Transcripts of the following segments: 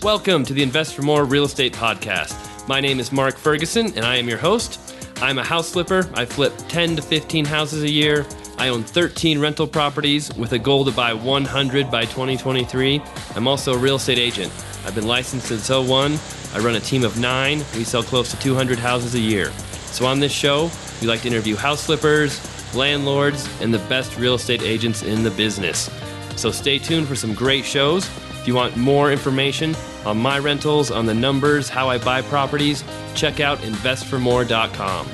Welcome to the Invest for More Real Estate Podcast. My name is Mark Ferguson, and I am your host. I'm a house flipper. I flip 10 to 15 houses a year. I own 13 rental properties with a goal to buy 100 by 2023. I'm also a real estate agent. I've been licensed since '01. I run a team of 9. We sell close to 200 houses a year. So on this show, we like to interview house flippers, landlords, and the best real estate agents in the business. So stay tuned for some great shows. If you want more information on my rentals, on the numbers, how I buy properties, check out investformore.com.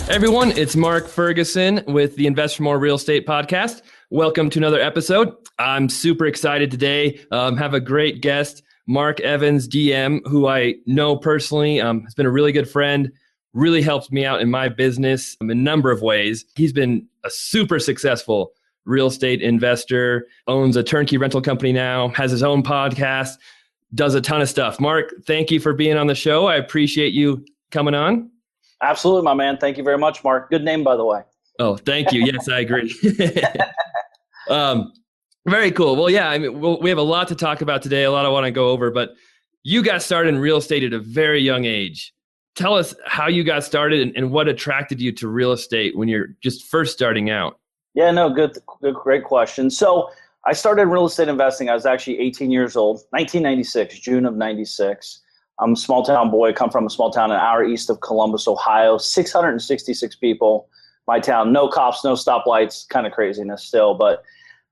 Hey everyone, it's Mark Ferguson with the Invest for More Real Estate Podcast. Welcome to another episode. I'm super excited today. Have a great guest, Mark Evans, DM, who I know personally, has been a really good friend. Really helped me out in my business in a number of ways. He's been a super successful real estate investor, owns a turnkey rental company now, has his own podcast, does a ton of stuff. Mark, thank you for being on the show. I appreciate you coming on. Absolutely, my man. Thank you very much, Mark. Good name, by the way. Oh, thank you. Yes, I agree. Very cool. Well, yeah, we have a lot to talk about today, a lot I want to go over, but you got started in real estate at a very young age. Tell us how you got started and what attracted you to real estate when you're just first starting out. Yeah, no, good, great question. So I started real estate investing. I was actually 18 years old, 1996, June of 96. I'm a small town boy, come from a small town an hour east of Columbus, Ohio, 666 people. My town, no cops, no stoplights, kind of craziness still. But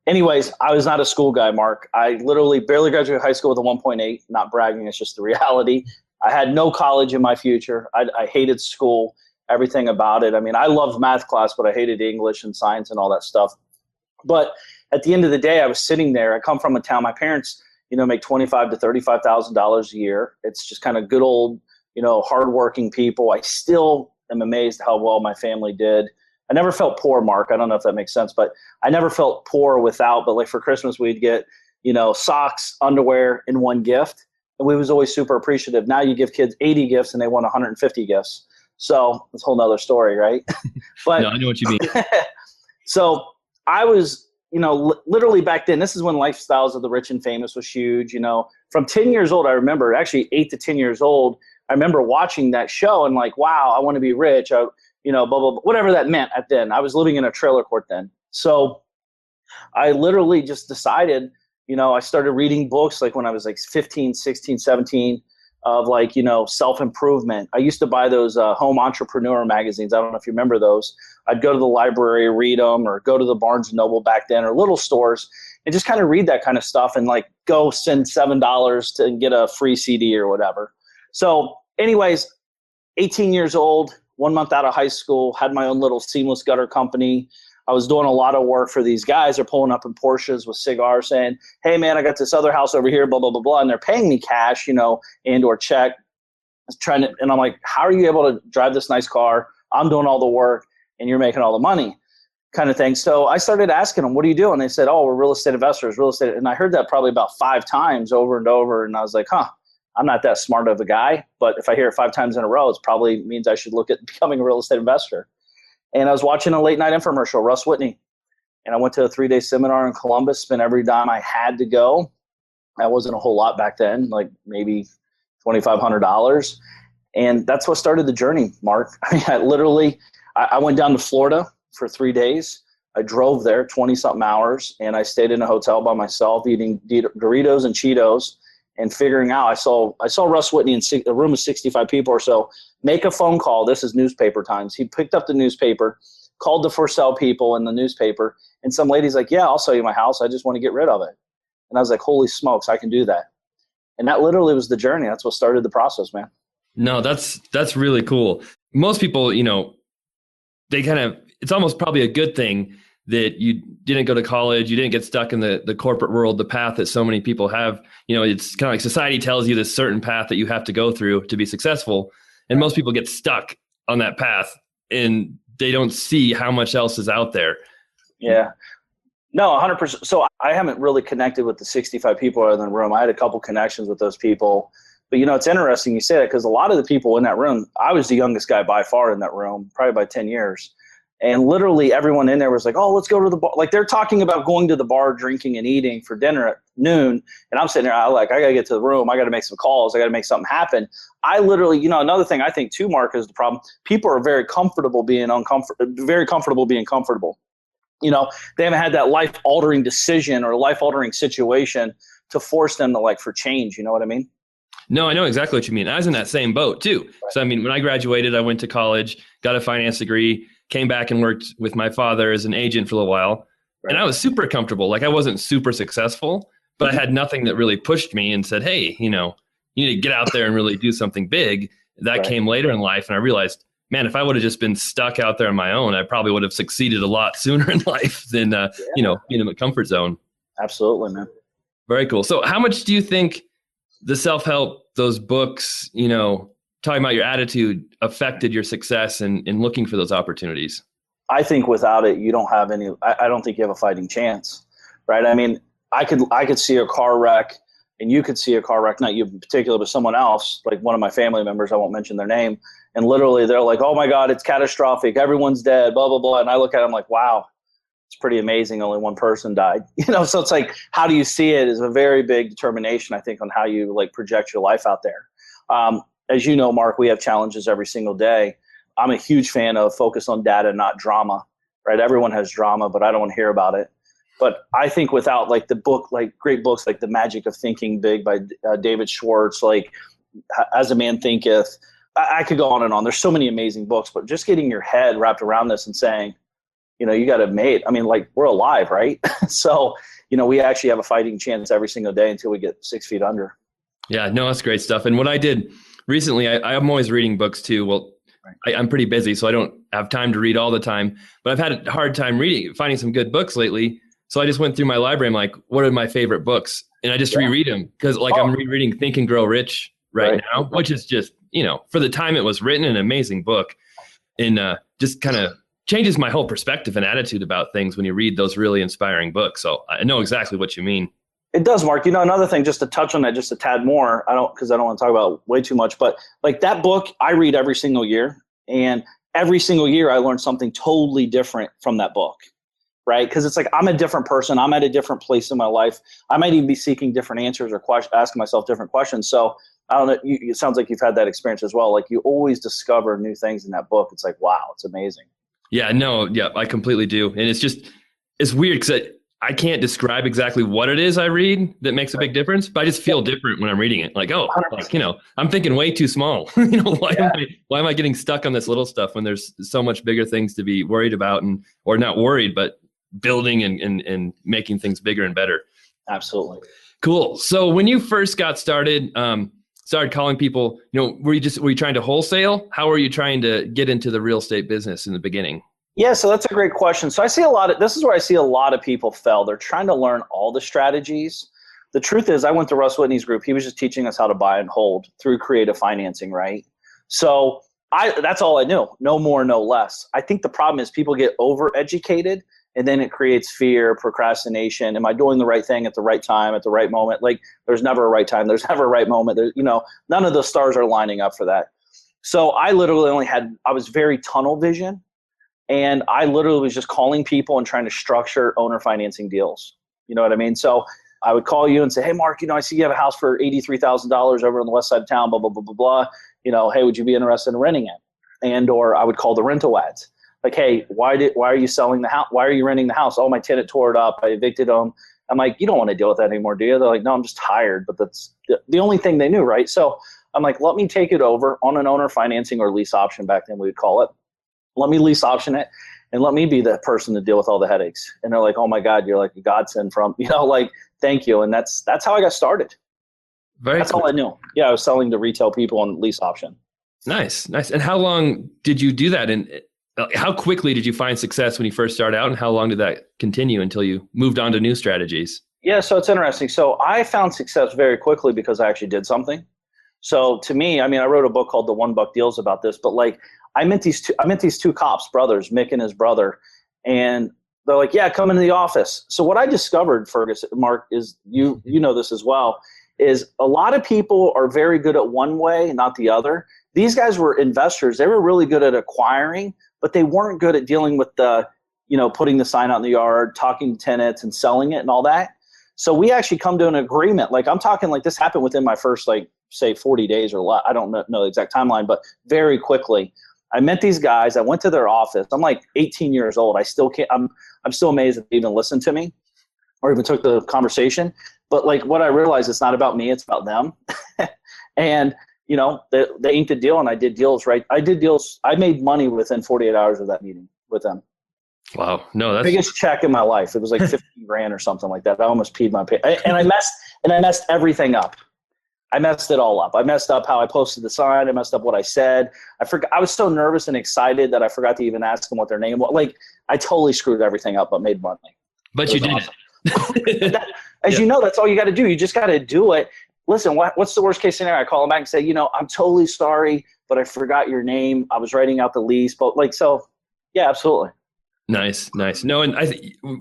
anyways, I was not a school guy, Mark. I literally barely graduated high school with a 1.8, not bragging, it's just the reality. I had no college in my future. I hated school, everything about it. I mean, I loved math class, but I hated English and science and all that stuff. But at the end of the day, I was sitting there. I come from a town. My parents, make $25,000 to $35,000 a year. It's just kind of good old, hardworking people. I still am amazed how well my family did. I never felt poor, Mark. I don't know if that makes sense, but I never felt poor without. But like for Christmas, we'd get, socks, underwear, and one gift. And we was always super appreciative. Now you give kids 80 gifts and they want 150 gifts. So it's a whole nother story, right? But no, I know what you mean. So I was, literally back then, this is when lifestyles of the rich and famous was huge. From 10 years old, I remember, actually 8 to 10 years old, I remember watching that show and like, wow, I want to be rich. Blah, blah, blah, whatever that meant at then. I was living in a trailer court then. So I literally just decided, I started reading books like when I was like 15, 16, 17 of like, self-improvement. I used to buy those home entrepreneur magazines. I don't know if you remember those. I'd go to the library, read them, or go to the Barnes & Noble back then, or little stores, and just kind of read that kind of stuff and like go send $7 to get a free CD or whatever. So anyways, 18 years old, 1 month out of high school, had my own little seamless gutter company. I was doing a lot of work for these guys. They're pulling up in Porsches with cigars saying, hey, man, I got this other house over here, blah, blah, blah, blah. And they're paying me cash, and or check. And I'm like, how are you able to drive this nice car? I'm doing all the work and you're making all the money kind of thing. So I started asking them, what do you do? And they said, oh, we're real estate investors, real estate. And I heard that probably about 5 times over and over. And I was like, I'm not that smart of a guy. But if I hear it 5 times in a row, it probably means I should look at becoming a real estate investor. And I was watching a late night infomercial, Russ Whitney. And I went to a 3-day seminar in Columbus, spent every dime I had to go. That wasn't a whole lot back then, like maybe $2,500. And that's what started the journey, Mark. I went down to Florida for 3 days. I drove there 20-something hours, and I stayed in a hotel by myself eating Doritos and Cheetos and figuring out. I saw Russ Whitney in a room of 65 people or so. Make a phone call. This is newspaper times. He picked up the newspaper, called the for sale people in the newspaper, and some lady's like, yeah, I'll sell you my house. I just want to get rid of it. And I was like, holy smokes, I can do that. And that literally was the journey. That's what started the process, man. No, that's really cool. Most people, it's almost probably a good thing that you didn't go to college, you didn't get stuck in the corporate world, the path that so many people have. It's kind of like society tells you this certain path that you have to go through to be successful. And most people get stuck on that path and they don't see how much else is out there. Yeah. No, 100%. So I haven't really connected with the 65 people in the room. I had a couple connections with those people. But, it's interesting you say that, because a lot of the people in that room, I was the youngest guy by far in that room, probably by 10 years. And literally everyone in there was like, oh, let's go to the bar. Like, they're talking about going to the bar, drinking and eating for dinner at noon. And I'm sitting there, I got to get to the room. I got to make some calls. I got to make something happen. I literally, another thing I think too, Mark, is the problem. People are very comfortable being comfortable. They haven't had that life-altering decision or life-altering situation to force them to for change. You know what I mean? No, I know exactly what you mean. I was in that same boat too. Right. So, when I graduated, I went to college, got a finance degree, came back and worked with my father as an agent for a little while. Right. And I was super comfortable. I wasn't super successful, but I had nothing that really pushed me and said, hey, you need to get out there and really do something big. That came later in life. And I realized, man, if I would have just been stuck out there on my own, I probably would have succeeded a lot sooner in life than, being in the comfort zone. Absolutely, man. Very cool. So how much do you think the self-help, those books, talking about your attitude affected your success in looking for those opportunities? I think without it, you don't have any, I don't think you have a fighting chance, right? I could see a car wreck, and you could see a car wreck, not you in particular, but someone else, like one of my family members, I won't mention their name. And literally they're like, oh my God, it's catastrophic. Everyone's dead, blah, blah, blah. And I look at it, I'm like, wow, it's pretty amazing. Only one person died, so it's like, how do you see it is a very big determination, I think, on how you project your life out there. As you know, Mark, we have challenges every single day. I'm a huge fan of focus on data, not drama, right? Everyone has drama, but I don't want to hear about it. But I think without the book, great books like The Magic of Thinking Big by David Schwartz, As a Man Thinketh, I could go on and on. There's so many amazing books, but just getting your head wrapped around this and saying, you got to mate. We're alive, right? So, we actually have a fighting chance every single day until we get 6 feet under. Yeah, no, that's great stuff. And what I did recently, I'm always reading books too. Well, I'm pretty busy, so I don't have time to read all the time, but I've had a hard time finding some good books lately. So I just went through my library. I'm like, what are my favorite books? And I just reread them because I'm rereading Think and Grow Rich right now, which is just, for the time it was written, an amazing book, and just kind of changes my whole perspective and attitude about things when you read those really inspiring books. So I know exactly what you mean. It does, Mark. Another thing, just to touch on that just a tad more, because I don't want to talk about way too much, but that book I read every single year, and every single year I learn something totally different from that book, right? Because it's I'm a different person. I'm at a different place in my life. I might even be seeking different answers or asking myself different questions. So I don't know. It sounds like you've had that experience as well. You always discover new things in that book. It's wow, it's amazing. Yeah, no, yeah, I completely do. And it's weird because I can't describe exactly what it is I read that makes a big difference, but I just feel different when I'm reading it. I'm thinking way too small. Why am I getting stuck on this little stuff when there's so much bigger things to be worried about or not worried, but building and making things bigger and better. Absolutely. Cool. So when you first got started calling people, were you trying to wholesale? How were you trying to get into the real estate business in the beginning? Yeah, so that's a great question. So this is where I see a lot of people fail. They're trying to learn all the strategies. The truth is, I went to Russ Whitney's group. He was just teaching us how to buy and hold through creative financing, right? So that's all I knew. No more, no less. I think the problem is people get overeducated, and then it creates fear, procrastination. Am I doing the right thing at the right time, at the right moment? There's never a right time. There's never a right moment. None of the stars are lining up for that. So I literally I was very tunnel vision. And I literally was just calling people and trying to structure owner financing deals. You know what I mean? So I would call you and say, hey, Mark, I see you have a house for $83,000 over on the west side of town, blah, blah, blah, blah, blah. Hey, would you be interested in renting it? Or I would call the rental ads. Hey, why are you selling the house? Why are you renting the house? Oh, my tenant tore it up. I evicted them. I'm like, you don't want to deal with that anymore, do you? They're like, no, I'm just tired. But that's the only thing they knew, right? So I'm like, let me take it over on an owner financing or lease option, back then we would call it. Let me lease option it, and let me be the person to deal with all the headaches. And they're like, oh my God, you're like a godsend from, thank you. And that's how I got started. That's all I knew. Yeah, I was selling to retail people on lease option. Nice. And how long did you do that? And how quickly did you find success when you first started out? And how long did that continue until you moved on to new strategies? Yeah, so it's interesting. So I found success very quickly because I actually did something. So to me, I wrote a book called The $1 Deals about this, but I met these two cops, brothers, Mick and his brother, and they're like, yeah, come into the office. So what I discovered, Fergus, Mark, is you know this as well, is a lot of people are very good at one way, not the other. These guys were investors. They were really good at acquiring, but they weren't good at dealing with the, putting the sign out in the yard, talking to tenants and selling it and all that. So we actually come to an agreement. Like I'm talking like this happened within my first, say 40 days or a lot. I don't know the exact timeline, but very quickly. I met these guys. I went to their office. I'm like 18 years old. I still can't, I'm still amazed that they even listened to me or even took the conversation. But like what I realized, it's not about me, it's about them. And, they inked a deal and I did deals, right? I made money within 48 hours of that meeting with them. Wow. No, that's biggest check in my life. It was like 15 grand or something like that. I almost peed my pants. And I messed everything up. I messed it all up. I messed up how I posted the sign. I messed up what I said. I was so nervous and excited that I forgot to even ask them what their name was. Like I totally screwed everything up, but made money. But you did awesome. As you know, that's all you got to do. You just got to do it. Listen, what's the worst case scenario? I call them back and say, I'm totally sorry, but I forgot your name. I was writing out the lease, but yeah, absolutely. Nice. No, and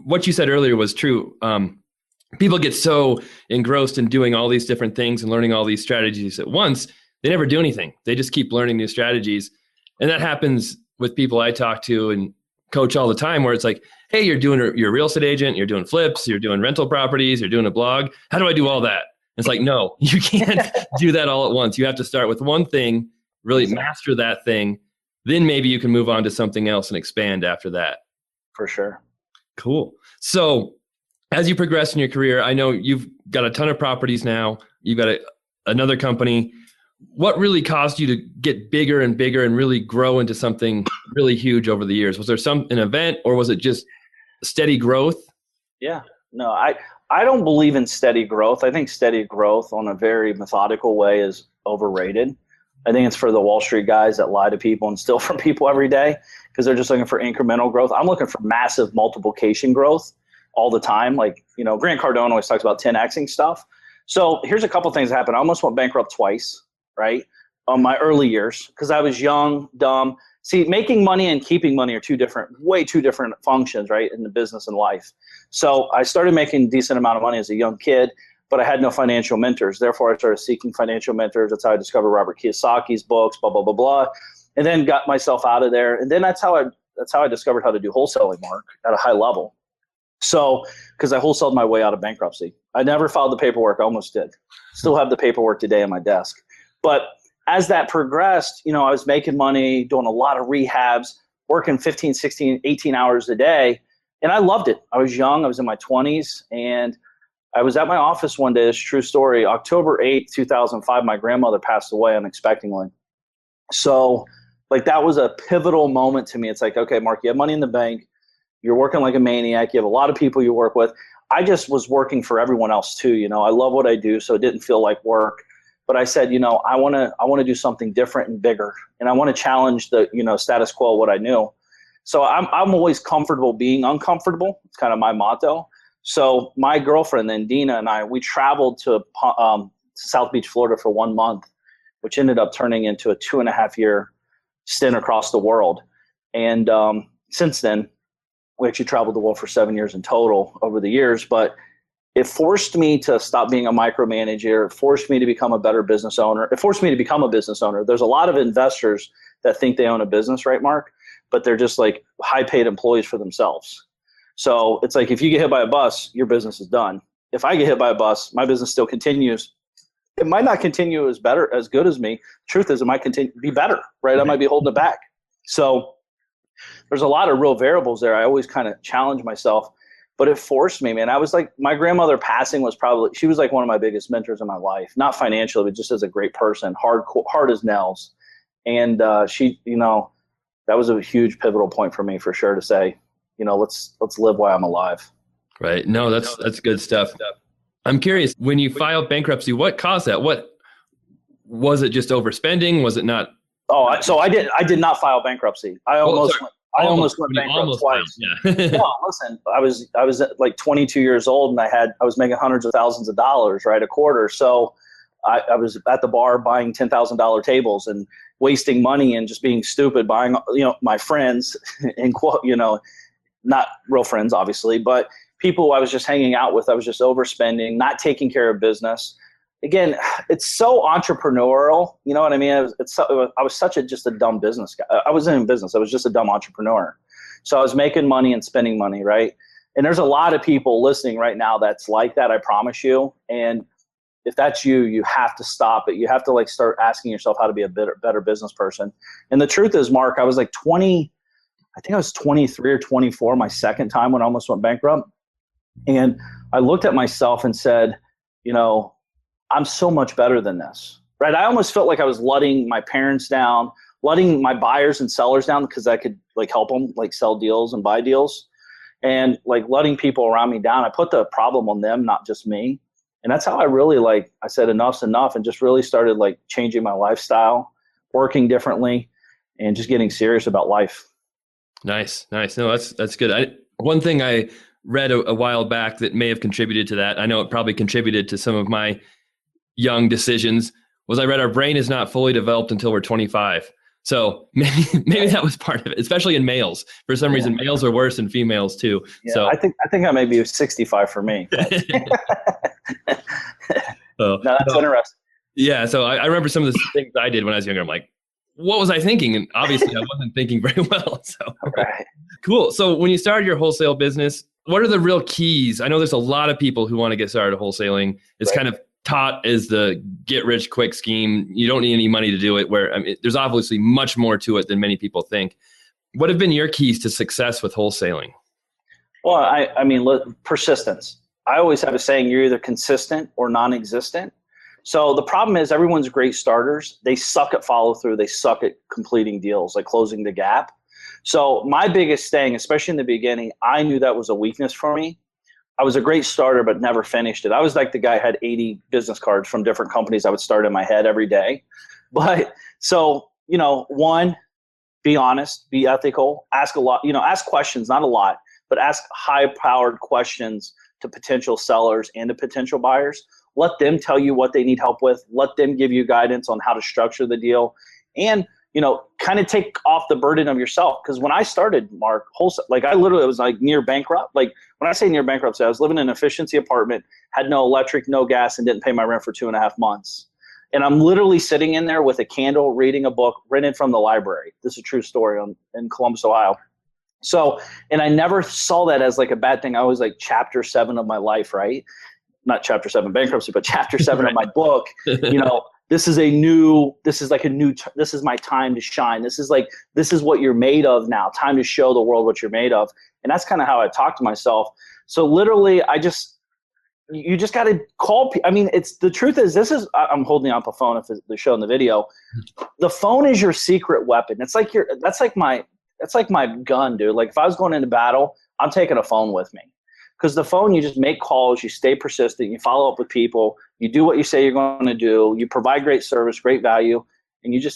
what you said earlier was true. People get so engrossed in doing all these different things and learning all these strategies at once, they never do anything. They just keep learning new strategies. And that happens with people I talk to and coach all the time, where it's like, hey, you're a real estate agent, you're doing flips, you're doing rental properties, you're doing a blog. How do I do all that? It's like, no, you can't do that all at once. You have to start with one thing, really master that thing. Then maybe you can move on to something else and expand after that. For sure. Cool. So as you progress in your career, I know you've got a ton of properties now. You've got another company. What really caused you to get bigger and bigger and really grow into something really huge over the years? Was there an event, or was it just steady growth? Yeah. No, I don't believe in steady growth. I think steady growth on a very methodical way is overrated. I think it's for the Wall Street guys that lie to people and steal from people every day because they're just looking for incremental growth. I'm looking for massive multiplication growth all the time. Like, Grant Cardone always talks about 10Xing stuff. So here's a couple things that happened. I almost went bankrupt twice, right? On my early years, because I was young, dumb. See, making money and keeping money are way two different functions, right? In the business and life. So I started making a decent amount of money as a young kid, but I had no financial mentors. Therefore, I started seeking financial mentors. That's how I discovered Robert Kiyosaki's books, blah, blah, blah, blah. And then got myself out of there. And then that's how I discovered how to do wholesaling, Mark, at a high level. So, because I wholesaled my way out of bankruptcy. I never filed the paperwork. I almost did. Still have the paperwork today on my desk. But as that progressed, I was making money, doing a lot of rehabs, working 15, 16, 18 hours a day. And I loved it. I was young. I was in my 20s. And I was at my office one day. It's a true story. October 8th, 2005, my grandmother passed away unexpectedly. So, that was a pivotal moment to me. It's like, okay, Mark, you have money in the bank. You're working like a maniac. You have a lot of people you work with. I just was working for everyone else too. I love what I do, so it didn't feel like work. But I said, I want to do something different and bigger, and I want to challenge the status quo, what I knew. So I'm always comfortable being uncomfortable. It's kind of my motto. So my girlfriend then, Dina, and we traveled to South Beach, Florida for 1 month, which ended up turning into a 2.5-year stint across the world. And since then, we actually traveled the world for 7 years in total over the years. But it forced me to stop being a micromanager. It forced me to become a better business owner. It forced me to become a business owner. There's a lot of investors that think they own a business, right, Mark? But they're just like high-paid employees for themselves. So it's like if you get hit by a bus, your business is done. If I get hit by a bus, my business still continues. It might not continue as good as me. Truth is, it might be better, right? I might be holding it back. So there's a lot of real variables there. I always kind of challenge myself. But it forced me, man. I was like, my grandmother passing she was like one of my biggest mentors in my life. Not financially, but just as a great person, hard as nails. And she, that was a huge pivotal point for me for sure to say, let's live while I'm alive. Right. No, that's good stuff. I'm curious, when you filed bankruptcy, what caused that? What was it? Just overspending? Was it not? Oh, so I did not file bankruptcy. I almost went bankrupt twice. Yeah. No, listen, I was like 22 years old and I was making hundreds of thousands of dollars, right, a quarter. So I was at the bar buying $10,000 tables and wasting money and just being stupid, buying, my friends and not real friends, obviously, but people I was just hanging out with. I was just overspending, not taking care of business. again, it's so entrepreneurial. You know what I mean? I was just a dumb business guy. I wasn't in business. I was just a dumb entrepreneur. So I was making money and spending money, right? And there's a lot of people listening right now that's like that, I promise you. And if that's you, you have to stop it. You have to like start asking yourself how to be a better business person. And the truth is, Mark, I was like 20, I think I was 23 or 24 my second time when I almost went bankrupt. And I looked at myself and said, you know, I'm so much better than this, right? I almost felt like I was letting my parents down, letting my buyers and sellers down because I could like help them like sell deals and buy deals, and like letting people around me down. I put the problem on them, not just me. And that's how I really I said enough's enough, and just really started like changing my lifestyle, working differently, and just getting serious about life. Nice. No, that's good. One thing I read a while back that may have contributed to that, I know it probably contributed to some of my young decisions, was I read our brain is not fully developed until we're 25. So maybe that was part of it, especially in males. For some reason, males are worse than females too. Yeah, so I think I may be 65 for me. No, that's interesting. Yeah. So I remember some of the things I did when I was younger. I'm like, what was I thinking? And obviously I wasn't thinking very well. So right. Cool. So when you started your wholesale business, what are the real keys? I know there's a lot of people who want to get started wholesaling. It's kind of taught as the get rich quick scheme. You don't need any money to do it, where there's obviously much more to it than many people think. What have been your keys to success with wholesaling? Well, I mean, persistence. I always have a saying, you're either consistent or non-existent. So the problem is everyone's great starters. They suck at follow through. They suck at completing deals, like closing the gap. So my biggest thing, especially in the beginning, I knew that was a weakness for me. I was a great starter, but never finished it. I was like the guy who had 80 business cards from different companies I would start in my head every day. But so, you know, one, be honest, be ethical, ask a lot, ask questions, not a lot, but ask high-powered questions to potential sellers and to potential buyers. Let them tell you what they need help with. Let them give you guidance on how to structure the deal. And, kind of take off the burden of yourself. Because when I started, Mark, wholesale, like I literally was like near bankrupt. Like when I say near bankruptcy, I was living in an efficiency apartment, had no electric, no gas, and didn't pay my rent for 2.5 months. And I'm literally sitting in there with a candle, reading a book rented from the library. This is a true story in Columbus, Ohio. So, and I never saw that as like a bad thing. I was like chapter 7 of my life, right? Not chapter 7 bankruptcy, but chapter 7 of my book. This is my time to shine. This is what you're made of now. Time to show the world what you're made of. And that's kind of how I talk to myself. So literally, you just got to call people. I mean, the truth is, I'm holding up a phone if they're showing the video. The phone is your secret weapon. That's like my gun, dude. Like if I was going into battle, I'm taking a phone with me. Because the phone, you just make calls, you stay persistent, you follow up with people, you do what you say you're going to do, you provide great service, great value, and it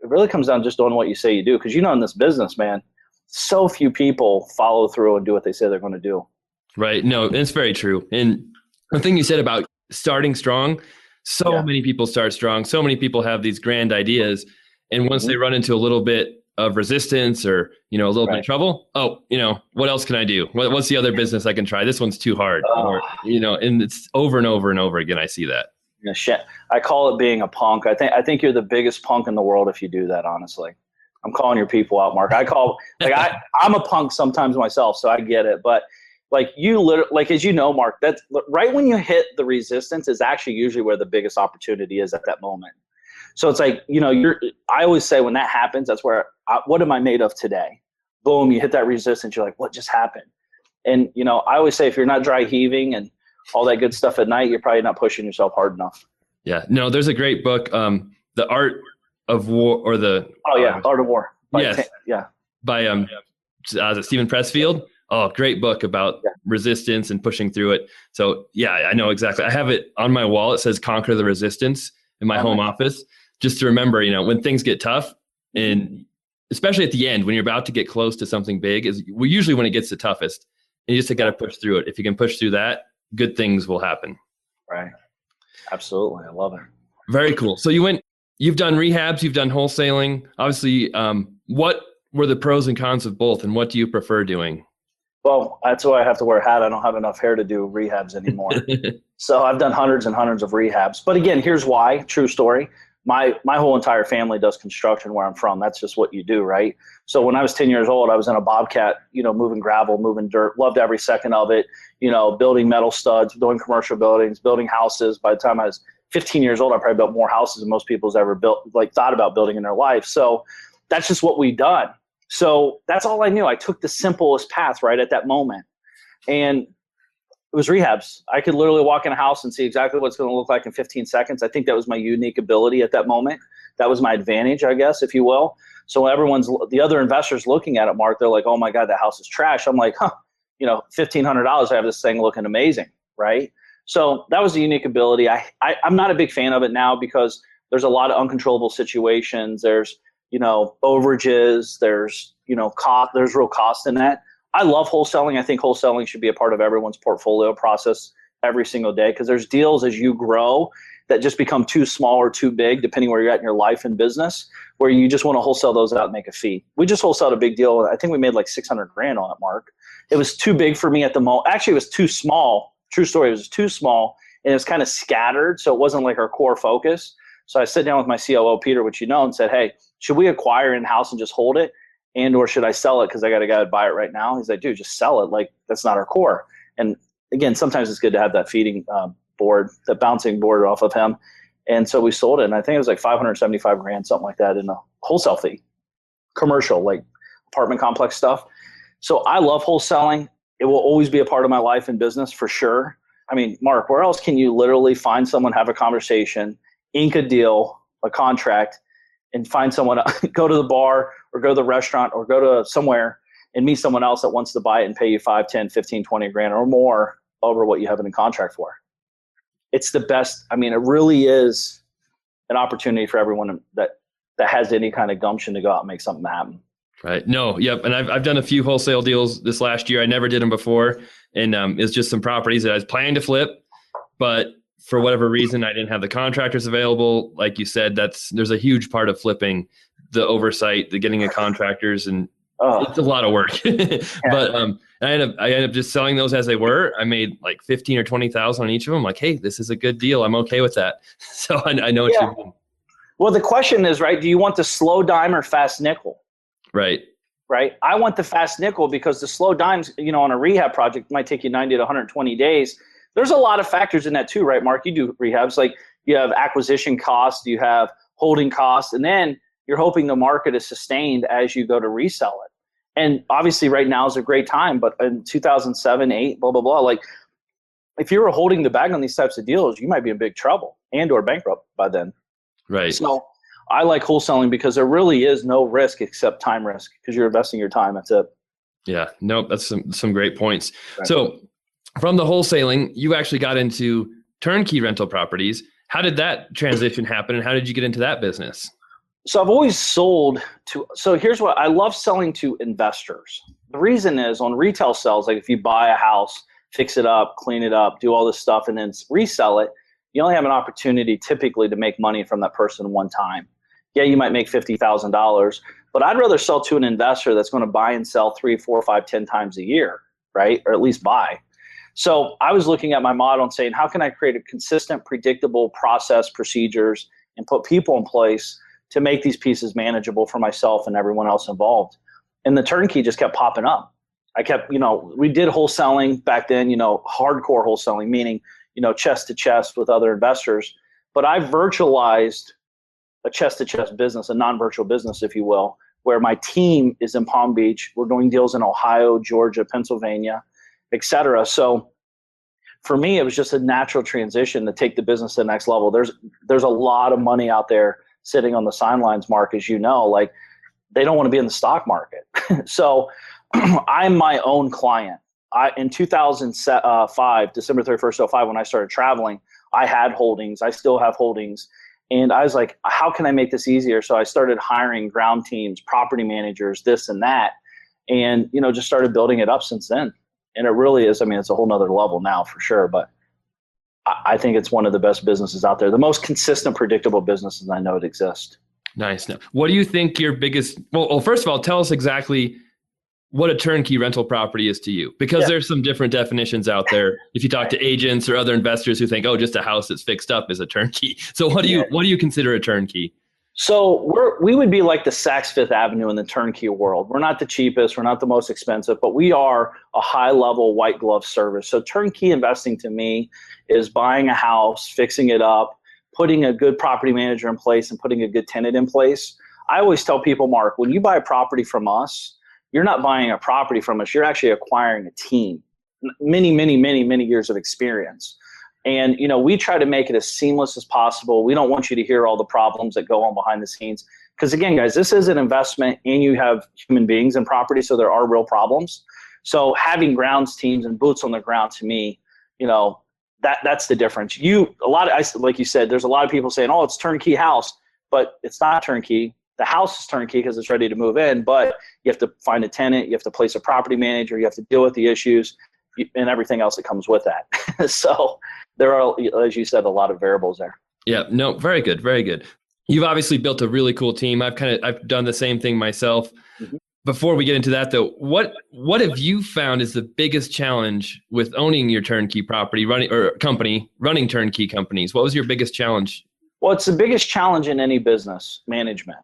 really comes down to just doing what you say you do. Because in this business, man, so few people follow through and do what they say they're going to do. Right. No, it's very true. And the thing you said about starting strong, many people start strong. So many people have these grand ideas. And once they run into a little bit of resistance or, a little bit of trouble, what else can I do? What's the other business I can try? This one's too hard. And it's over and over and over again. I see that. Yeah, shit. I call it being a punk. I think you're the biggest punk in the world if you do that, honestly. I'm calling your people out, Mark. I'm a punk sometimes myself, so I get it. But like as you know, Mark, that's right when you hit the resistance is actually usually where the biggest opportunity is at that moment. So it's like, I always say when that happens, that's where, what am I made of today? Boom, you hit that resistance. You're like, what just happened? And, I always say if you're not dry heaving and all that good stuff at night, you're probably not pushing yourself hard enough. Yeah. No, there's a great book, The Art of War or the... Oh yeah. Art of War. By Stephen Pressfield. Oh, great book about resistance and pushing through it. So yeah, I know exactly. I have it on my wall. It says Conquer the Resistance in my home office. Just to remember, when things get tough, and especially at the end, when you're about to get close to something big, is usually when it gets the toughest. And you just got to push through it. If you can push through that, good things will happen. Right. Absolutely. I love it. Very cool. So you've done rehabs, you've done wholesaling. Obviously, what were the pros and cons of both, and what do you prefer doing? Well, that's why I have to wear a hat. I don't have enough hair to do rehabs anymore. So I've done hundreds and hundreds of rehabs. But again, here's why, true story. My whole entire family does construction where I'm from. That's just what you do, right? So when I was 10 years old, I was in a Bobcat, moving gravel, moving dirt, loved every second of it, building metal studs, building commercial buildings, building houses. By the time I was 15 years old, I probably built more houses than most people's ever built, thought about building in their life. So that's just what we done. So that's all I knew. I took the simplest path right at that moment. And it was rehabs. I could literally walk in a house and see exactly what it's going to look like in 15 seconds. I think that was my unique ability at that moment. That was my advantage, I guess, if you will. So when the other investors looking at it, Mark, they're like, oh my God, that house is trash. I'm like, $1,500, I have this thing looking amazing, right? So that was a unique ability. I'm not a big fan of it now because there's a lot of uncontrollable situations. There's, overages. There's, there's real cost in that. I love wholesaling. I think wholesaling should be a part of everyone's portfolio process every single day because there's deals as you grow that just become too small or too big, depending where you're at in your life and business, where you just want to wholesale those out and make a fee. We just wholesaled a big deal. I think we made like $600,000 on it, Mark. It was too big for me at the moment. Actually, it was too small. True story. It was too small and it was kind of scattered. So it wasn't like our core focus. So I sat down with my COO, Peter, which and said, hey, should we acquire in-house and just hold it? Or should I sell it because I got a guy to buy it right now? He's like, dude, just sell it. Like, that's not our core. And again, sometimes it's good to have that feeding board, the bouncing board off of him. And so we sold it. And I think it was like $575,000, something like that in a wholesale fee, commercial, like apartment complex stuff. So I love wholesaling. It will always be a part of my life and business for sure. I mean, Mark, where else can you literally find someone, have a conversation, ink a deal, a contract, and find someone, go to the bar or go to the restaurant or go to somewhere and meet someone else that wants to buy it and pay you 5, 10, 15, 20 grand or more over what you have it in contract for. It's the best. I mean, it really is an opportunity for everyone that has any kind of gumption to go out and make something happen. Right. No. Yep. And I've done a few wholesale deals this last year. I never did them before. And it's just some properties that I was planning to flip, but for whatever reason, I didn't have the contractors available. Like you said, there's a huge part of flipping, the oversight, the getting of contractors, and it's a lot of work. But I ended up just selling those as they were. I made like 15 or 20,000 on each of them. Like, hey, this is a good deal. I'm okay with that. So I know what you mean. Well, the question is, right? Do you want the slow dime or fast nickel? Right. Right. I want the fast nickel because the slow dimes, on a rehab project might take you 90 to 120 days. There's a lot of factors in that too, right, Mark? You do rehabs, like you have acquisition costs, you have holding costs, and then you're hoping the market is sustained as you go to resell it. And obviously right now is a great time, but in 2007, 8, blah, blah, blah, like if you were holding the bag on these types of deals, you might be in big trouble and or bankrupt by then. Right. So I like wholesaling because there really is no risk except time risk because you're investing your time. That's it. Yeah. Nope. That's some great points. Right. So from the wholesaling, you actually got into turnkey rental properties. How did that transition happen and how did you get into that business? So I've always sold to, so here's what I love selling to investors. The reason is on retail sales, like if you buy a house, fix it up, clean it up, do all this stuff and then resell it, you only have an opportunity typically to make money from that person one time. Yeah, you might make $50,000, but I'd rather sell to an investor that's going to buy and sell 3, 4, 5, 10 times a year, right? Or at least buy. So I was looking at my model and saying, how can I create a consistent, predictable process, procedures, and put people in place to make these pieces manageable for myself and everyone else involved? And the turnkey just kept popping up. I kept, we did wholesaling back then, hardcore wholesaling, meaning, chest to chest with other investors. But I virtualized a chest to chest business, a non-virtual business, if you will, where my team is in Palm Beach. We're doing deals in Ohio, Georgia, Pennsylvania, et cetera. So for me, it was just a natural transition to take the business to the next level. There's a lot of money out there sitting on the sidelines, Mark, as you know, like they don't want to be in the stock market. So I'm my own client. In 2005, December 31st, 2005, when I started traveling, I had holdings. I still have holdings. And I was like, how can I make this easier? So I started hiring ground teams, property managers, this and that, and, just started building it up since then. And it really is, it's a whole nother level now for sure. But I think it's one of the best businesses out there. The most consistent, predictable businesses I know that exist. Nice. Now, what do you think your biggest, well, first of all, tell us exactly what a turnkey rental property is to you, because there's some different definitions out there. If you talk to agents or other investors who think, oh, just a house that's fixed up is a turnkey. So what do you consider a turnkey? So we would be like the Saks Fifth Avenue in the turnkey world. We're not the cheapest, we're not the most expensive, but we are a high level white glove service. So turnkey investing to me is buying a house, fixing it up, putting a good property manager in place, and putting a good tenant in place. I always tell people, Mark, when you buy a property from us, you're not buying a property from us. You're actually acquiring a team, many, many, many, many years of experience. And, we try to make it as seamless as possible. We don't want you to hear all the problems that go on behind the scenes. Because again, guys, this is an investment and you have human beings in property, so there are real problems. So having grounds teams and boots on the ground, to me, that's the difference. Like you said, there's a lot of people saying, oh, it's turnkey house, but it's not turnkey. The house is turnkey because it's ready to move in, but you have to find a tenant, you have to place a property manager, you have to deal with the issues and everything else that comes with that. So there are, as you said, a lot of variables there. Yeah, no, very good, very good. You've obviously built a really cool team. I've done the same thing myself. Mm-hmm. Before we get into that though, what have you found is the biggest challenge with owning your turnkey property, running turnkey companies? What was your biggest challenge? Well, it's the biggest challenge in any business, management.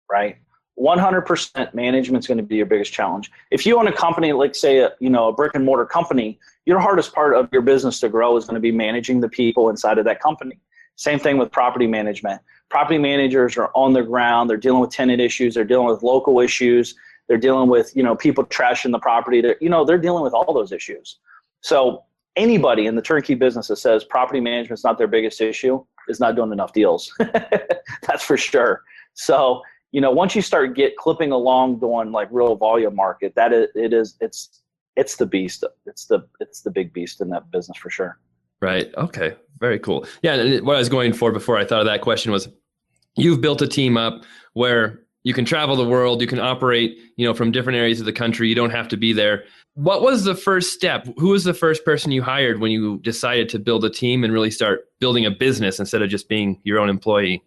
Right? 100% management is going to be your biggest challenge. If you own a company, like say a brick and mortar company, your hardest part of your business to grow is going to be managing the people inside of that company. Same thing with property management. Property managers are on the ground. They're dealing with tenant issues. They're dealing with local issues. They're dealing with, people trashing the property. They're dealing with all those issues. So anybody in the turnkey business that says property management is not their biggest issue is not doing enough deals. That's for sure. So once you start clipping along doing like real volume market, it's the beast. It's the big beast in that business for sure. Right. Okay. Very cool. Yeah. And what I was going for before I thought of that question was, you've built a team up where you can travel the world, you can operate, from different areas of the country. You don't have to be there. What was the first step? Who was the first person you hired when you decided to build a team and really start building a business instead of just being your own employee?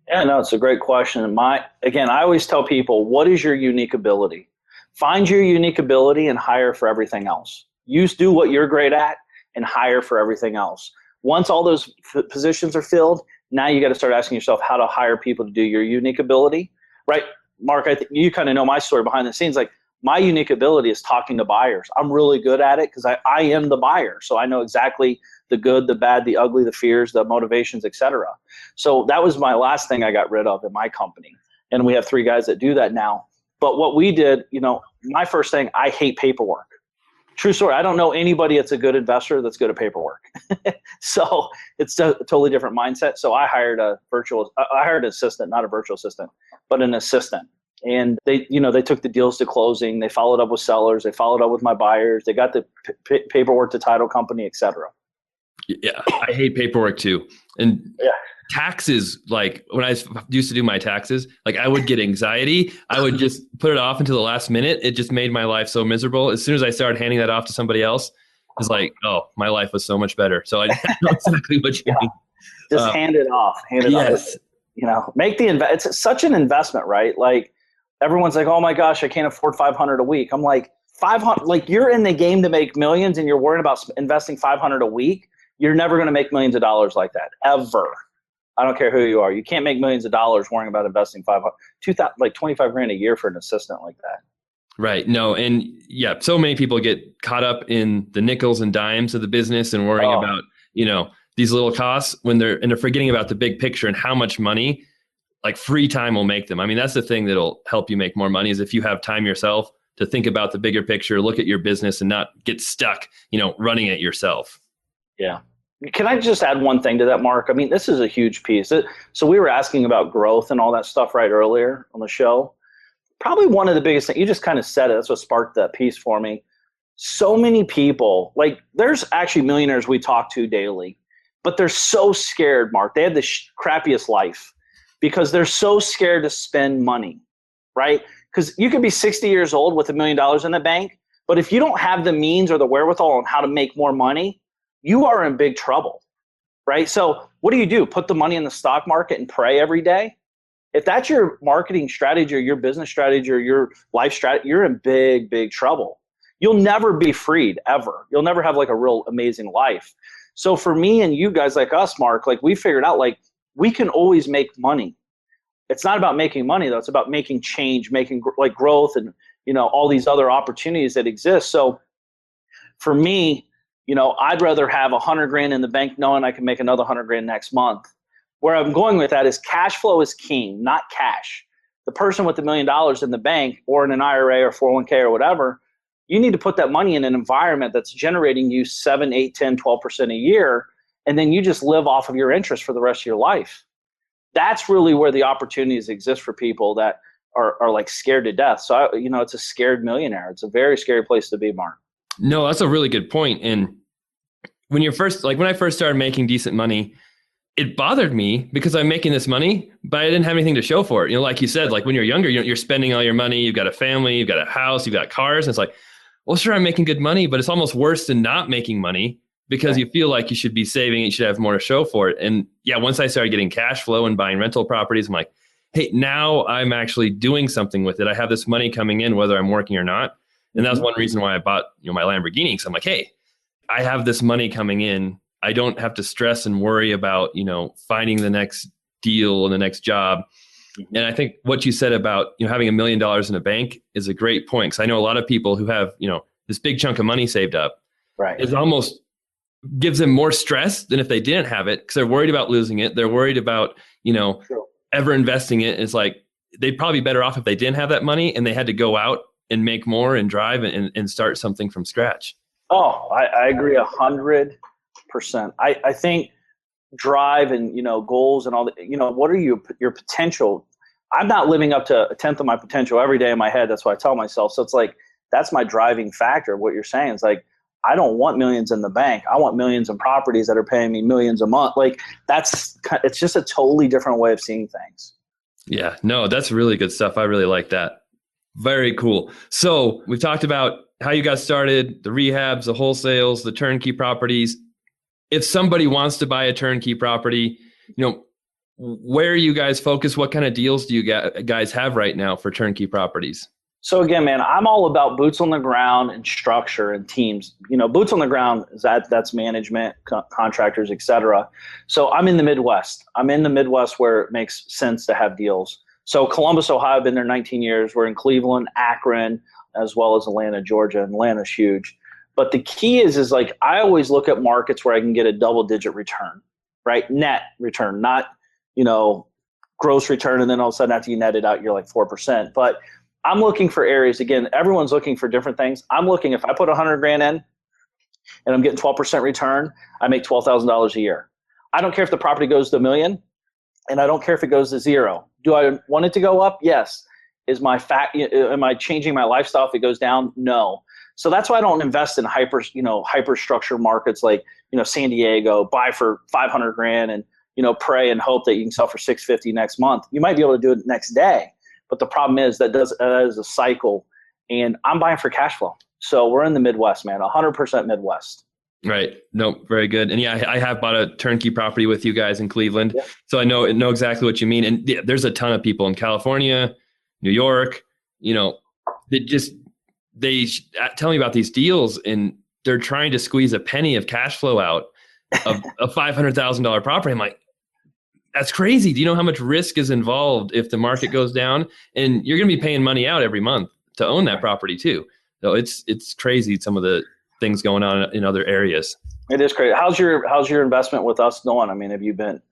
Yeah, no, it's a great question. Again, I always tell people, what is your unique ability? Find your unique ability and hire for everything else. Do what you're great at and hire for everything else. Once all those positions are filled, now you got to start asking yourself how to hire people to do your unique ability, right? Mark, I think you kind of know my story behind the scenes. Like, my unique ability is talking to buyers. I'm really good at it because I am the buyer. So I know exactly the good, the bad, the ugly, the fears, the motivations, etc. So that was my last thing I got rid of in my company. And we have 3 guys that do that now. But what we did, my first thing, I hate paperwork. True story. I don't know anybody that's a good investor that's good at paperwork. So it's a totally different mindset. So I hired an assistant, not a virtual assistant, but an assistant. And they took the deals to closing. They followed up with sellers. They followed up with my buyers. They got the paperwork to title company, etc. Yeah, I hate paperwork too. And taxes, like when I used to do my taxes, like I would get anxiety. I would just put it off until the last minute. It just made my life so miserable. As soon as I started handing that off to somebody else, it's like, oh, my life was so much better. So I know exactly what you mean. Just hand it off. Yes. Make it's such an investment, right? Like, everyone's like, oh my gosh, I can't afford $500 a week. I'm like, 500, like, you're in the game to make millions and you're worried about investing $500 a week. You're never going to make millions of dollars like that, ever. I don't care who you are. You can't make millions of dollars worrying about investing $25,000 a year for an assistant like that. Right. No. And yeah, so many people get caught up in the nickels and dimes of the business and worrying about, these little costs when they're forgetting about the big picture and how much money, like, free time will make them. I mean, that's the thing that'll help you make more money, is if you have time yourself to think about the bigger picture, look at your business and not get stuck, running it yourself. Yeah. Can I just add one thing to that, Mark? I mean, this is a huge piece. So we were asking about growth and all that stuff right earlier on the show. Probably one of the biggest things, you just kind of said it, that's what sparked that piece for me. So many people, like, there's actually millionaires we talk to daily, but they're so scared, Mark. They have the crappiest life because they're so scared to spend money, right? Because you could be 60 years old with $1 million in the bank, but if you don't have the means or the wherewithal on how to make more money, you are in big trouble, right? So what do? Put the money in the stock market and pray every day? if that's your marketing strategy or your business strategy or your life strategy, you're in big, big trouble. You'll never be freed ever. You'll never have like a real amazing life. So for me and you guys like us, Mark, like we figured out like we can always make money. It's not about making money though. It's about making change, making like growth and, you know, all these other opportunities that exist. So for me, you know, I'd rather have 100 grand in the bank knowing I can make another 100 grand next month. Where I'm going with that is cash flow is king, not cash. The person with $1 million in the bank or in an IRA or 401k or whatever, you need to put that money in an environment that's generating you 7, 8, 10, 12% a year. And then you just live off of your interest for the rest of your life. That's really where the opportunities exist for people that are like scared to death. So, you know, it's a scared millionaire. It's a very scary place to be, Mark. No, that's a really good point. And when you're first, like when I first started making decent money, it bothered me because I'm making this money, but I didn't have anything to show for it. You know, like you said, like when you're younger, you're spending all your money, you've got a family, you've got a house, you've got cars. And it's like, well, sure, I'm making good money, but it's almost worse than not making money because you feel like you should be saving and you should have more to show for it. And yeah, once I started getting cash flow and buying rental properties, I'm like, hey, now I'm actually doing something with it. I have this money coming in, whether I'm working or not. And that's one reason why I bought, you know, my Lamborghini. So I'm like, hey, I have this money coming in. I don't have to stress and worry about, you know, finding the next deal and the next job. And I think what you said about, you know, having $1 million in a bank is a great point. Cause I know a lot of people who have, you know, this big chunk of money saved up. Right. It almost gives them more stress than if they didn't have it because they're worried about losing it. They're worried about, you know, ever investing it. It's like, they'd probably be better off if they didn't have that money and they had to go out and make more and drive and start something from scratch. Oh, I agree 100%. I think drive and, you know, goals and all that, you know, what are your potential? I'm not living up to a tenth of my potential every day in my head. That's what I tell myself. So it's like, that's my driving factor. What you're saying is like, I don't want millions in the bank. I want millions in properties that are paying me millions a month. Like it's just a totally different way of seeing things. Yeah, no, that's really good stuff. I really like that. Very cool. So we've talked about how you got started, the rehabs, the wholesales, the turnkey properties. If somebody wants to buy a turnkey property, you know, where are you guys focused? What kind of deals do you guys have right now for turnkey properties? So again, man, I'm all about boots on the ground and structure and teams. You know, boots on the ground is that's management, contractors, et cetera. So I'm in the Midwest. I'm in the Midwest where it makes sense to have deals. So Columbus, Ohio, I've been there 19 years. We're in Cleveland, Akron, as well as Atlanta, Georgia. Atlanta's huge. But the key is like I always look at markets where I can get a double-digit return, right? Net return, not, you know, gross return, and then all of a sudden after you net it out, you're like 4%. But I'm looking for areas. Again, everyone's looking for different things. I'm looking, if I put 100 grand in and I'm getting 12% return, I make $12,000 a year. I don't care if the property goes to $1 million, and I don't care if it goes to 0. Do I want it to go up? Yes. Am I changing my lifestyle if it goes down? No. So that's why I don't invest in hyper structure markets like, you know, San Diego, buy for 500 grand and, you know, pray and hope that you can sell for 650 next month. You might be able to do it next day. But the problem is that is a cycle, and I'm buying for cash flow. So we're in the Midwest, man, 100% Midwest. Right. No, very good. And yeah, I have bought a turnkey property with you guys in Cleveland. Yeah. So I know exactly what you mean. And yeah, there's a ton of people in California, New York, you know, they tell me about these deals and they're trying to squeeze a penny of cash flow out of a $500,000 property. I'm like, that's crazy. Do you know how much risk is involved if the market goes down? And you're going to be paying money out every month to own that property too. So it's crazy, some of the things going on in other areas. It is crazy. How's your investment with us going? I mean,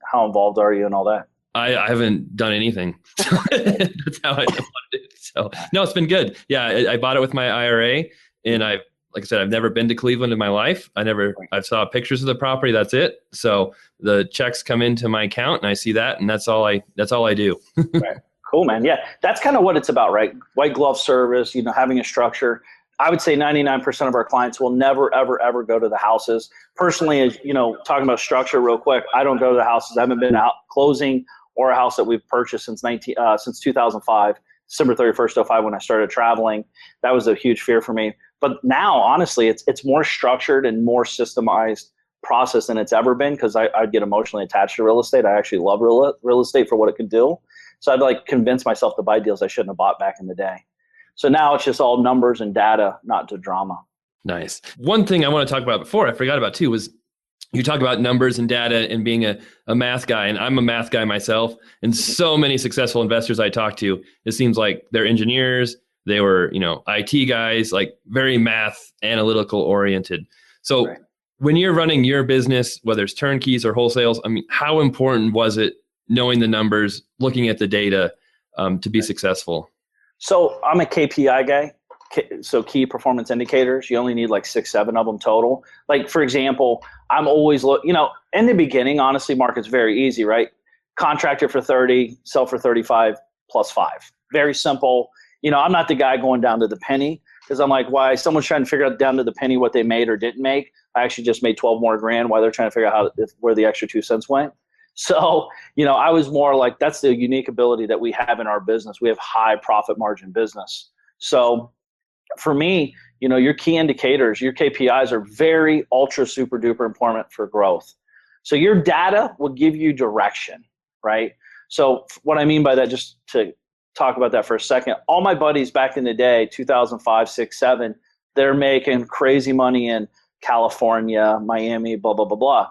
how involved are you in all that? I haven't done anything. That's how I wanted it. So no, it's been good. Yeah, I bought it with my IRA, and like I said, I've never been to Cleveland in my life. I saw pictures of the property. That's it. So the checks come into my account and I see that, and that's all I do. Right. Cool, man. Yeah. That's kind of what it's about, right? White glove service, you know, having a structure. I would say 99% of our clients will never, ever, ever go to the houses. Personally, as you know, talking about structure real quick, I don't go to the houses. I haven't been out closing or a house that we've purchased since 2005, December 31st, 05, when I started traveling. That was a huge fear for me. But now, honestly, it's more structured and more systemized process than it's ever been, because I get emotionally attached to real estate. I actually love real estate for what it can do. So I'd like convince myself to buy deals I shouldn't have bought back in the day. So now it's just all numbers and data, not to drama. Nice. One thing I want to talk about before I forgot about too was you talk about numbers and data and being a math guy, and I'm a math guy myself. And so many successful investors I talk to, it seems like they're engineers, they were, IT guys, like very math analytical oriented. So right. When you're running your business, whether it's turnkeys or wholesales, I mean, how important was it knowing the numbers, looking at the data to be successful? So I'm a KPI guy. So key performance indicators, you only need like 6, 7 of them total. Like, for example, I'm always in the beginning, honestly, Mark, it's very easy, right? Contractor for 30, sell for 35 plus 5. Very simple. I'm not the guy going down to the penny because I'm like, why someone's trying to figure out down to the penny what they made or didn't make. I actually just made 12 more grand while they're trying to figure out where the extra 2 cents went. So, I was more like, that's the unique ability that we have in our business. We have high profit margin business. So for me, your key indicators, your KPIs are very ultra super duper important for growth. So your data will give you direction, right? So what I mean by that, just to talk about that for a second, all my buddies back in the day, 2005, 6, 7, they're making crazy money in California, Miami, blah, blah, blah, blah.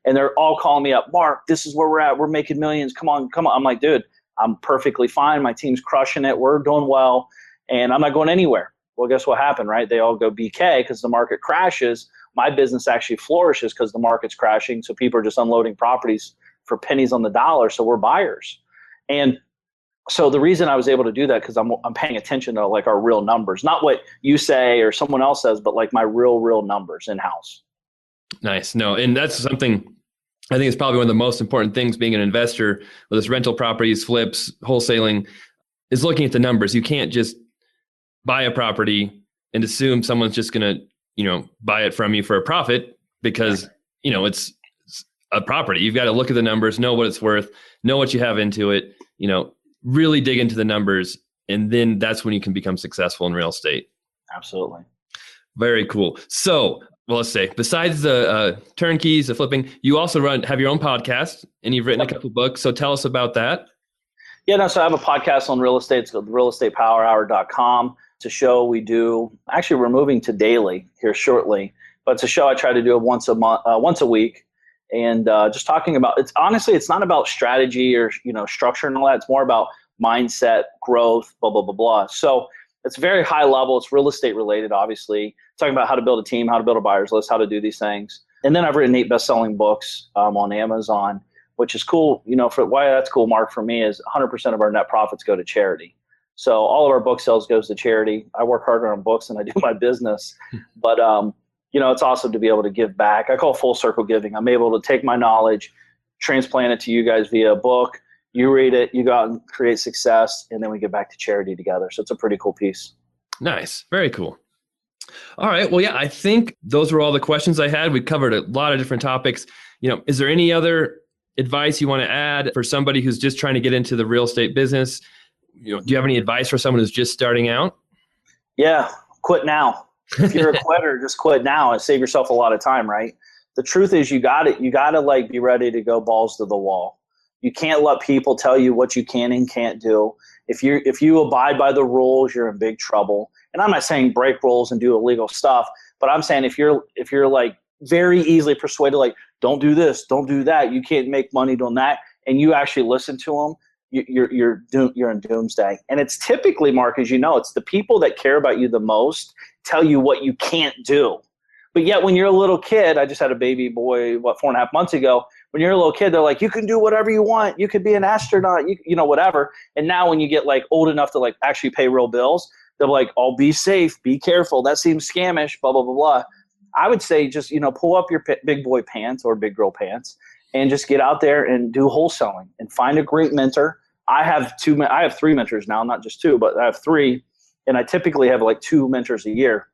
And they're all calling me up, Mark, this is where we're at. We're making millions. Come on. I'm like, dude, I'm perfectly fine. My team's crushing it. We're doing well. And I'm not going anywhere. Well, guess what happened, right? They all go BK because the market crashes. My business actually flourishes because the market's crashing. So people are just unloading properties for pennies on the dollar. So we're buyers. And so the reason I was able to do that because I'm paying attention to like our real numbers, not what you say or someone else says, but like my real numbers in-house. Nice. No, and that's something I think is probably one of the most important things being an investor, whether it's rental properties, flips, wholesaling, is looking at the numbers. You can't just buy a property and assume someone's just going to, buy it from you for a profit because, it's a property. You've got to look at the numbers, know what it's worth, know what you have into it, really dig into the numbers. And then that's when you can become successful in real estate. Absolutely. Very cool. So, well, let's say besides the turnkeys, the flipping, you also have your own podcast and you've written a couple books. So tell us about that. Yeah, no, so I have a podcast on real estate. It's called realestatepowerhour.com. It's a show we do. Actually, we're moving to daily here shortly, but it's a show I try to do once a week, and just talking about. It's not about strategy or structure and all that. It's more about mindset, growth, blah blah blah blah. So it's very high level. It's real estate related, obviously. Talking about how to build a team, how to build a buyer's list, how to do these things. And then I've written 8 best-selling books on Amazon, which is cool. For why that's cool, Mark, for me is 100% of our net profits go to charity. So all of our book sales goes to charity. I work harder on books than I do my business, but it's awesome to be able to give back. I call it full circle giving. I'm able to take my knowledge, transplant it to you guys via a book. You read it, you go out and create success, and then we get back to charity together. So it's a pretty cool piece. Nice. Very cool. All right. Well, yeah, I think those were all the questions I had. We covered a lot of different topics. Is there any other advice you want to add for somebody who's just trying to get into the real estate business? Do you have any advice for someone who's just starting out? Yeah, quit now. If you're a quitter, just quit now and save yourself a lot of time, right? The truth is you got to like be ready to go balls to the wall. You can't let people tell you what you can and can't do. If you abide by the rules, you're in big trouble. And I'm not saying break rules and do illegal stuff, but I'm saying if you're like very easily persuaded, like don't do this, don't do that, you can't make money doing that, and you actually listen to them, you're in doomsday. And it's typically, Mark, as you know, it's the people that care about you the most tell you what you can't do. But yet when you're a little kid, I just had a baby boy, 4.5 months ago. When you're a little kid, they're like, you can do whatever you want. You could be an astronaut, whatever. And now when you get like old enough to like actually pay real bills, they're like, oh, be safe, be careful. That seems scamish, blah, blah, blah, blah. I would say just, pull up your big boy pants or big girl pants and just get out there and do wholesaling and find a great mentor. I have 3 mentors now, not just 2, but I have 3. And I typically have like 2 mentors a year.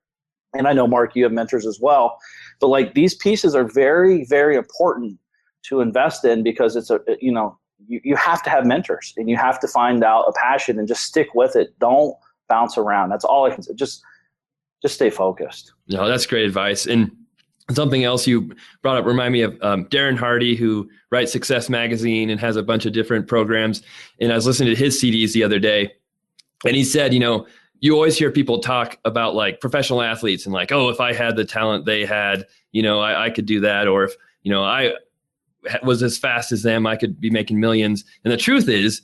And I know, Mark, you have mentors as well. But like these pieces are very, very important to invest in because it's you have to have mentors and you have to find out a passion and just stick with it. Don't bounce around. That's all I can say. Just stay focused. No, that's great advice. And Something else you brought up remind me of Darren Hardy, who writes Success Magazine and has a bunch of different programs. And I was listening to his CDs the other day, and he said, you always hear people talk about like professional athletes and like, oh, if I had the talent they had, I could do that. Or if, I was as fast as them, I could be making millions. And the truth is,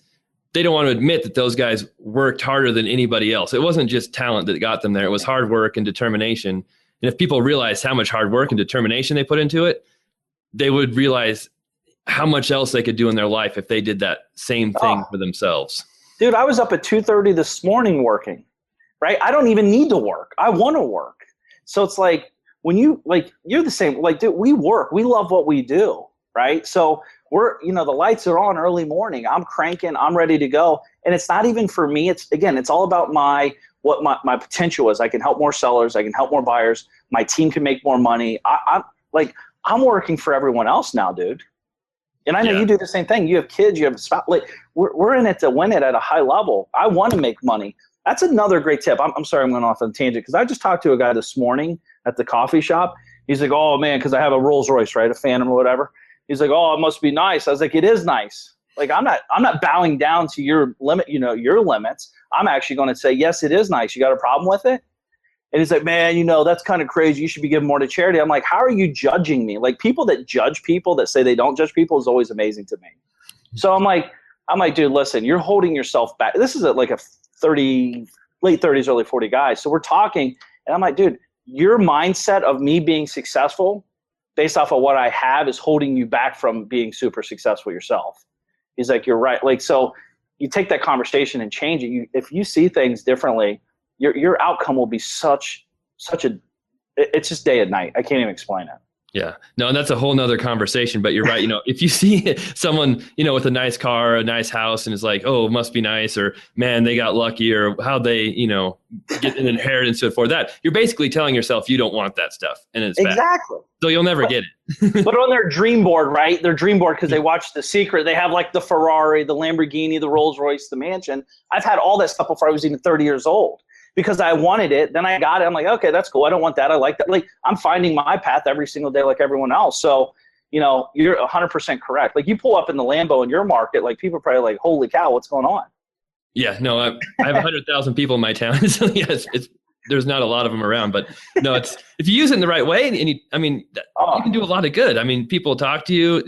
they don't want to admit that those guys worked harder than anybody else. It wasn't just talent that got them there. It was hard work and determination. And if people realized how much hard work and determination they put into it, they would realize how much else they could do in their life if they did that same thing for themselves. Dude, I was up at 2:30 this morning working, right? I don't even need to work. I want to work. So it's like when you're the same, like, dude, we work. We love what we do, right? So we're, the lights are on early morning. I'm cranking. I'm ready to go. And it's not even for me. It's all about what my potential is. I can help more sellers. I can help more buyers. My team can make more money. I'm working for everyone else now, dude. And I know you do the same thing. You have kids. You have a spouse. Like we're in it to win it at a high level. I want to make money. That's another great tip. I'm sorry I'm going off on a tangent because I just talked to a guy this morning at the coffee shop. He's like, oh man, because I have a Rolls Royce, right, a Phantom or whatever. He's like, oh, it must be nice. I was like, it is nice. Like I'm not bowing down to your limit, your limits. I'm actually going to say, yes, it is nice. You got a problem with it? And he's like, man, that's kind of crazy. You should be giving more to charity. I'm like, how are you judging me? Like people that judge people that say they don't judge people is always amazing to me. So I'm like, dude, listen, you're holding yourself back. This is like a late 30s, early 40 guy. So we're talking and I'm like, dude, your mindset of me being successful based off of what I have is holding you back from being super successful yourself. He's like, you're right. Like, so you take that conversation and change it. If you see things differently, your outcome will be such it's just day and night. I can't even explain it. Yeah, no, and that's a whole nother conversation, but you're right. If you see someone, with a nice car, a nice house, and it's like, oh, it must be nice, or man, they got lucky, or how they, get an inheritance for that, you're basically telling yourself you don't want that stuff. And it's exactly. Bad. So you'll never get it. But on their dream board, right? Their dream board, because they watched The Secret, they have like the Ferrari, the Lamborghini, the Rolls Royce, the mansion. I've had all that stuff before I was even 30 years old. Because I wanted it, then I got it. I'm like, okay, that's cool. I don't want that. I like that. Like I'm finding my path every single day, like everyone else. So, you're 100% correct. Like you pull up in the Lambo in your market, like people are probably like, holy cow, what's going on? Yeah, no, I have 100,000 people in my town. So yes, there's not a lot of them around, but no, it's if you use it in the right way, and you can do a lot of good. I mean, people talk to you.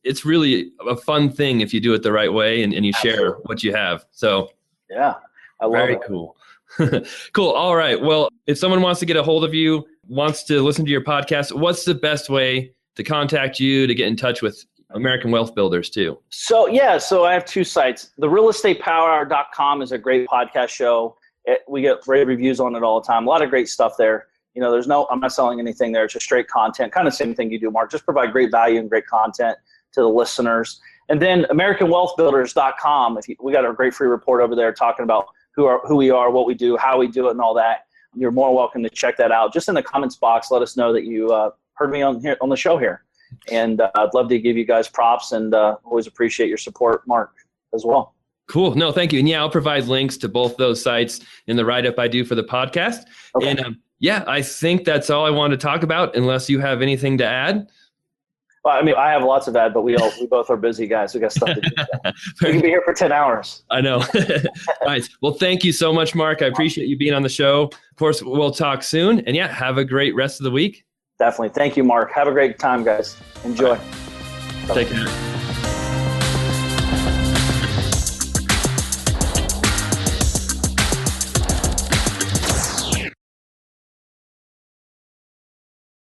It's really a fun thing if you do it the right way and you share what you have. So yeah, I love very it. Cool. Cool. All right. Well, if someone wants to get a hold of you, wants to listen to your podcast, what's the best way to contact you, to get in touch with American Wealth Builders too? So I have two sites. The realestatepowerhour.com is a great podcast show. We get great reviews on it all the time. A lot of great stuff there. I'm not selling anything there. It's just straight content, kind of same thing you do, Mark. Just provide great value and great content to the listeners. And then AmericanWealthBuilders.com. We got a great free report over there talking about who we are, what we do, how we do it, and all that. You're more welcome to check that out. Just in the comments box, let us know that you heard me on the show here. And I'd love to give you guys props and always appreciate your support, Mark, as well. Cool. No, thank you. And I'll provide links to both those sites in the write-up I do for the podcast. Okay. And I think that's all I want to talk about, unless you have anything to add. Well, I mean, I have lots of ads, but we both are busy guys. We got stuff to do. We can be here for 10 hours. I know. Nice. Well, thank you so much, Mark. I appreciate you being on the show. Of course, we'll talk soon. And have a great rest of the week. Definitely. Thank you, Mark. Have a great time, guys. Enjoy. Take care.